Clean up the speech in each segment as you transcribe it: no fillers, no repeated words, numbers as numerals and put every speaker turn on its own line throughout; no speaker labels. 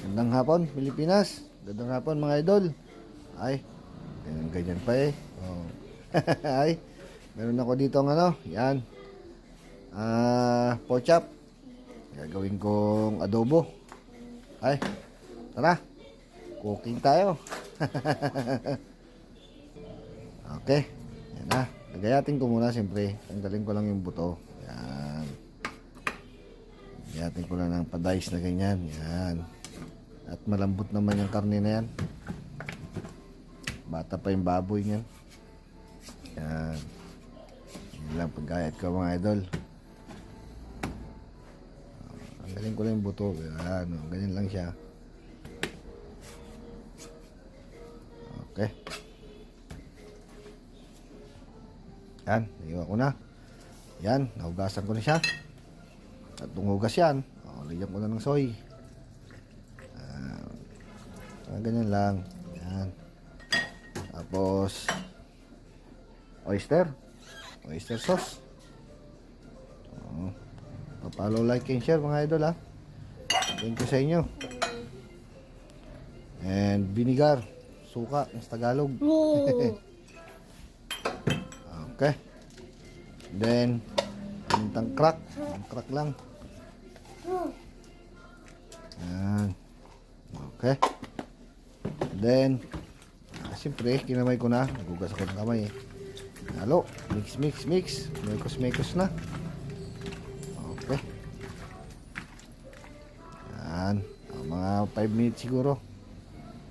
Gandang hapon, Pilipinas. Gandang hapon, mga idol. Ay, ganyan pa eh. Oh. Ay, meron ako dito ng ano, yan. Pork chop. Gagawin kong adobo. Ay, tara. Cooking tayo. Okay. Yan na. Lagayatin ko muna siyempre. Tanggalin ko lang yung buto. Yan. Lagayatin ko lang ng padice na ganyan. Yan. At malambot naman yung karne na yan. Bata pa yung baboy niyan. Yan. Yan lang paggayat ko, mga idol. Tanggalin ko lang yung buto. Yan. Ganyan lang siya. Okay. Yan. Naiwa ko na. Yan. Nahugasan ko na siya. At tumugas yan. Lagyan ko na ng soy. Ganyan lang. Yan. Tapos oyster sauce. Papalo, like and share, mga idol, ha. Thank you sa inyo. And vinegar, suka ng Tagalog. Okay. Then pintang crack lang. Yan. Okay. Then siyempre kinamay ko na, nagugas ako ng kamay eh. Halo, mix. Mekos na. Okay. Yan. Mga 5 minutes siguro.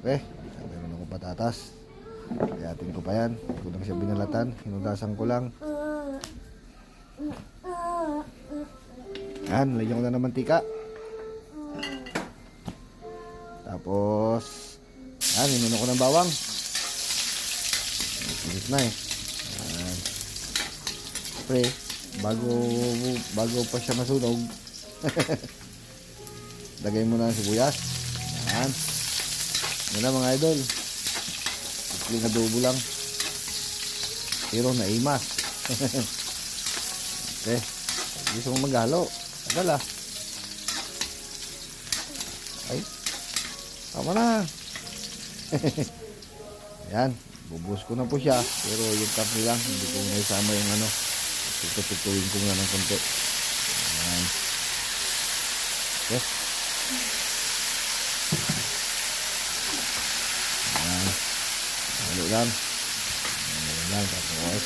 Okay. Meron ako patatas. Kayatin ko pa yan. Hindi ko lang siya binalatan. Hinugasan ko lang. Yan. Lagyan ko na ng mantika. Tapos yan. Inuno ko ng bawang. Pilit na eh. Yan. Pre, bago pa siya masunog, lagay mo na ang sibuyas. Yan. Yan na, mga idol. Simpleng adobo lang. Pero naimas. Okay. Gusto mo maghalo. Tagal ah. Ay. Tama na. Yan. Bubuhos ko na po siya. Pero yung karne lang. Hindi ko naisama yung ano. Tututuin ko nga ng konti. Yan. Okay. Yan. Halo lang. Halo lang. Tapos.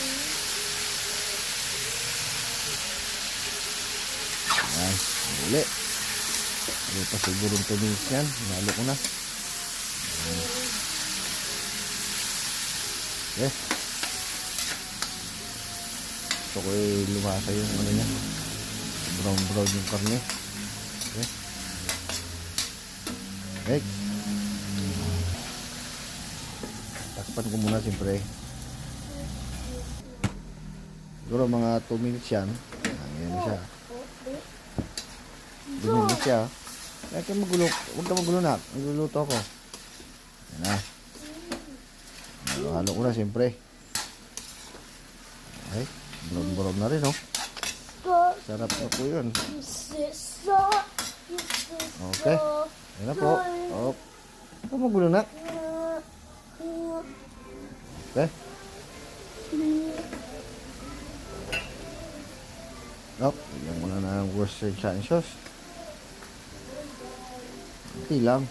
Yan. Huli. Huli pa siguro 2 minutes yan. Halo ko na. Yan. Okay. Gusto ko lumasa yung ano niya. Brown yung karne. Okay. Okay. Takpan ko muna siyempre. Siguro mga 2 minutes yan. Ayan siya. 2 minutes siya. Huwag ka magulo na. Nagluluto ako. Ayan na. Halo ko na siyempre. Okay. Brown na rin, oh. Sarap na po yun. Okay. Ayan na po. Oh. Huwag ka magulo na. Okay. Oh, bigyan mo na ng Worcestershire sauce. Okay lang.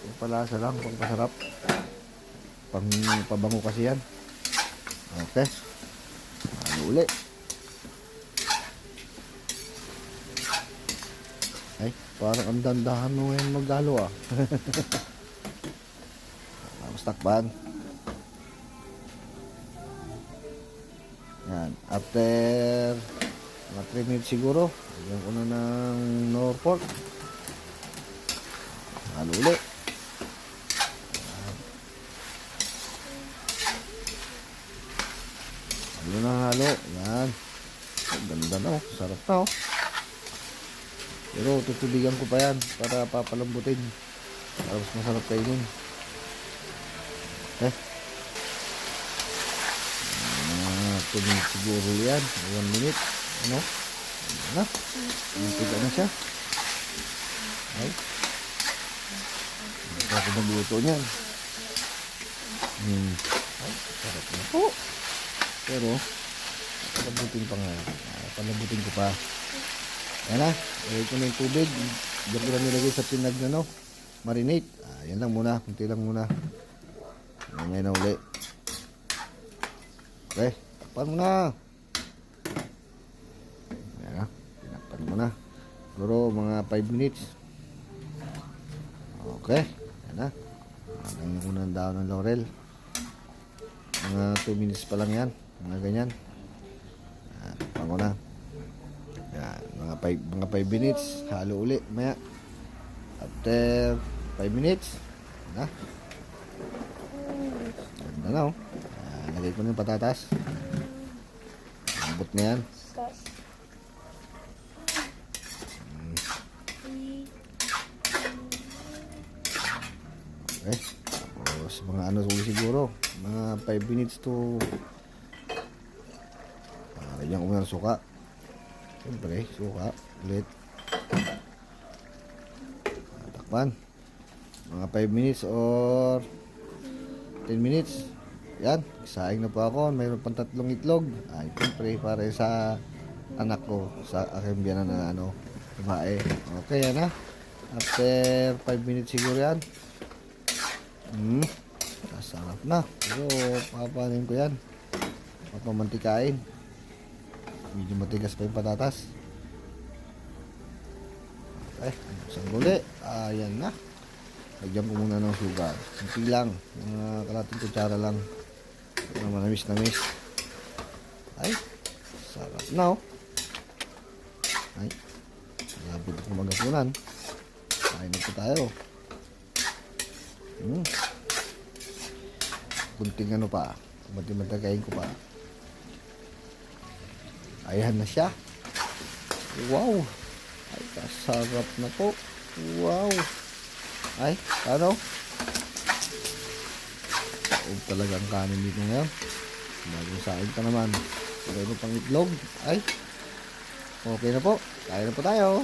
Yung palasa lang, pagpasarap. Pabango kasi yan. Okay. Ano uli? Ay, parang ang dandahan mo yung maghalo ah. Tapos takpan. Yan. After mga 3 minutes siguro, lagyan ko na ng Norfolk. Halo uli. Halo na halo. Yan. Ganda na oh. Sarap na oh. Pero tutubigan ko pa yan para papalambutin. Para mas masarap kainin. Okay. 2 minutes siguro yan. 1 minute. Ano? Ano na? Nantiga na siya. Okay. ako magluto niyan. Ay, sarap na po. Pero, palabutin pa nga. Palabutin ko pa. Ayan na. Ilagay ko na yung tubig. Diyan ko na nilagay sa pinag na no. Marinate. Yan lang muna. Kunti lang muna. Ngayon na uli. Okay. Takpan mo na. Ayan na. Tinakpan mo na. Siguro mga 5 minutes. Okay. Ayan na. Lagyan ko na ang daon ng laurel. Mga 2 minutes pa lang yan. Mga ganyan. Takpan ko na. Yan. Mga 5 minutes. Halo uli. Maya. After 5 minutes. Ayan na. Ganda na oh. Lagay ko na yung patatas. Lambot na yan. Okay. Tapos mga ano siguro. Mga 5 minutes to lagyan ko na ng suka. Siyempre, suka. Ulit. Takpan. Mga 5 minutes or 10 minutes. Yan, isaing na po ako. Mayroon pang 3 itlog. Ay, siyempre, para sa anak ko, sa aking biyanan na babae. Okay, yan na. After 5 minutes siguro yan. Sarap na. Pero, papanin ko yan. Papamantikain. Medyo matigas pa yung patatas. Okay, isang guli. Ayan na. Lagyan ko muna ng sugar. Kunti lang. Mga kalating kutsara lang. Mga manamis-namis. Ay, sarap na oh. Ay, malapit akong magapunan. Kain na po tayo. Kunting ano pa. Matintagayin ko pa. Ayan na siya. Wow. Ay, kasarap na po. Wow. Ay, ano? Huwag talagang kanin dito ngayon. Bagong saing pa naman. Pero pang itlog. Ay, okay na po. Kaya na po tayo.